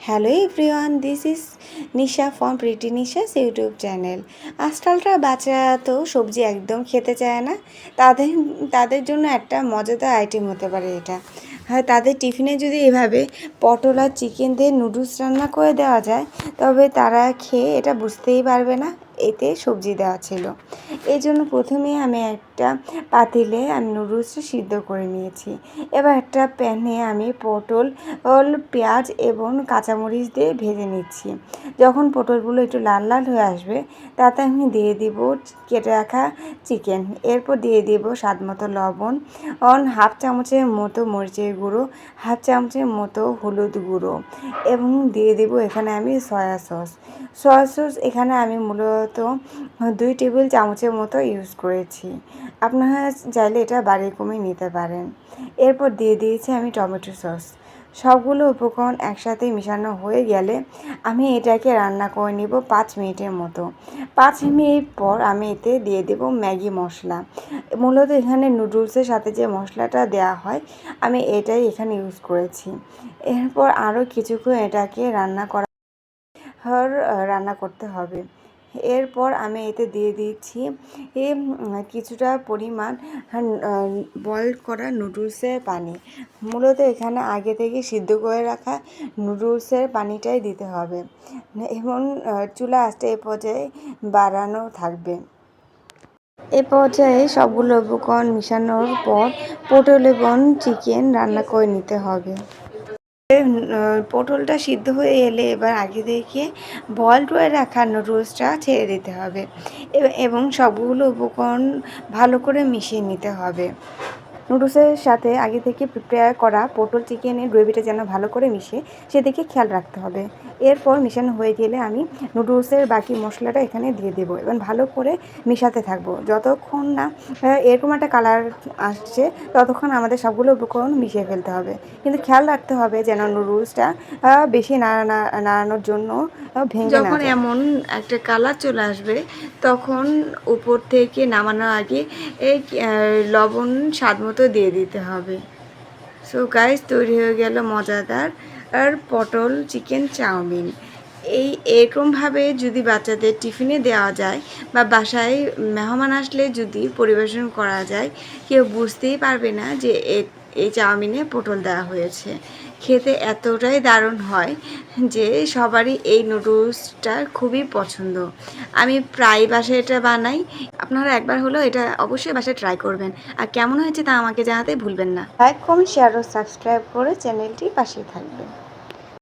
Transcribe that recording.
Hello everyone, this is Nisha from pretty নিশাস YouTube channel. আজকালকার বাচ্চারা তো সবজি একদম খেতে চায় না। তাদের তাদের জন্য একটা মজাদার আইটেম হতে পারে এটা। হ্যাঁ, তাদের টিফিনে যদি এভাবে পটল আর চিকেন দিয়ে নুডলস রান্না করে দেওয়া যায়, তবে তারা খেয়ে এটা বুঝতেই পারবে না এতে সবজি দেওয়া ছিল। এই জন্য প্রথমে আমি একটা পাতিলে নুডলসটা সিদ্ধ করে নিয়েছি। এবার একটা প্যানে আমি পটল পেঁয়াজ এবং কাঁচামরিচ দিয়ে ভেজে নিচ্ছি। যখন পটলগুলো একটু লাল লাল হয়ে আসবে, তাতে আমি দিয়ে দিব কেটে রাখা চিকেন। এরপর দিয়ে দিব স্বাদ মতো লবণ, হাফ চামচের মতো মরিচের গুঁড়ো, হাফ চামচের মতো হলুদ গুঁড়ো এবং দিয়ে দিব এখানে আমি সয়া সস এখানে আমি মূলত 2 টেবিল চামচের মতো ইউজ করেছি। আপনারা চাইলে এটা বাড়িয়ে কমিয়ে নিতে পারেন। এরপর দিয়ে দিয়েছি আমি টমেটো সস। সবগুলো উপকরণ একসাথে মেশানো হয়ে গেলে আমি এটাকে রান্না করে নিব 5 মিনিটের মতো। 5 মিনিট পর আমি এতে দিয়ে দেব ম্যাগি মশলা। মূলত এখানে নুডলসের সাথে যে মশলাটা দেওয়া হয়, আমি এটাই এখানে ইউজ করেছি। এরপর আরও কিছুক্ষণ এটাকে রান্না করতে হবে। এরপর আমি এতে দিয়ে দিচ্ছি কিছুটা পরিমাণ বয়েল করা নুডলসের পানি। মূলত এখানে আগে থেকে সিদ্ধ করে রাখা নুডলসের পানিটাই দিতে হবে এবং চুলা আঁচটা এ পর্যায়ে বাড়ানো থাকবে। এ পর্যায়ে সবগুলো উপকরণ মেশানোর পর পটল এবং চিকেন রান্না করে নিতে হবে। পটলটা সিদ্ধ হয়ে এলে এবার আগে থেকে বয়েল করে রাখা নুডলসটা ছেড়ে দিতে হবে এবং সবগুলো উপকরণ ভালো করে মিশিয়ে নিতে হবে। নুডলসের সাথে আগে থেকে প্রিপেয়ার করা পটল চিকেনের গ্রেভিটা যেন ভালো করে মিশে সেদিকে খেয়াল রাখতে হবে। এরপর মেশানো হয়ে গেলে আমি নুডলসের বাকি মশলাটা এখানে দিয়ে দেবো এবং ভালো করে মেশাতে থাকবো যতক্ষণ না এরকম একটা কালার আসছে, ততক্ষণ আমাদের সবগুলো উপকরণ মিশিয়ে ফেলতে হবে। কিন্তু খেয়াল রাখতে হবে যেন নুডলসটা বেশি নাড়ানোর জন্য ভেঙে না যায়। যখন এমন একটা কালার চলে আসবে, তখন উপর থেকে নামানোর আগে এই লবণ স্বাদ মতো দিয়ে দিতে হবে। সো গাইস, তৈরি হয়ে গেল মজাদার আর পটল চিকেন চাউমিন। এরকমভাবে যদি বাচ্চাদের টিফিনে দেওয়া যায় বা বাসায় মেহমান আসলে যদি পরিবেশন করা যায়, কেউ বুঝতেই পারবে না যে এই চাউমিনে পটল দেওয়া হয়েছে। খেতে এতটাই দারুণ হয় যে সবারই এই নুডলসটা খুবই পছন্দ। আমি প্রায় বাসায় এটা বানাই। আপনারা একবার হলেও এটা অবশ্যই বাসায় ট্রাই করবেন। আর কেমন হয়েছে তা আমাকে জানাতে ভুলবেন না। লাইক, কমেন্ট, শেয়ার ও সাবস্ক্রাইব করে চ্যানেলটির পাশেই থাকবেন।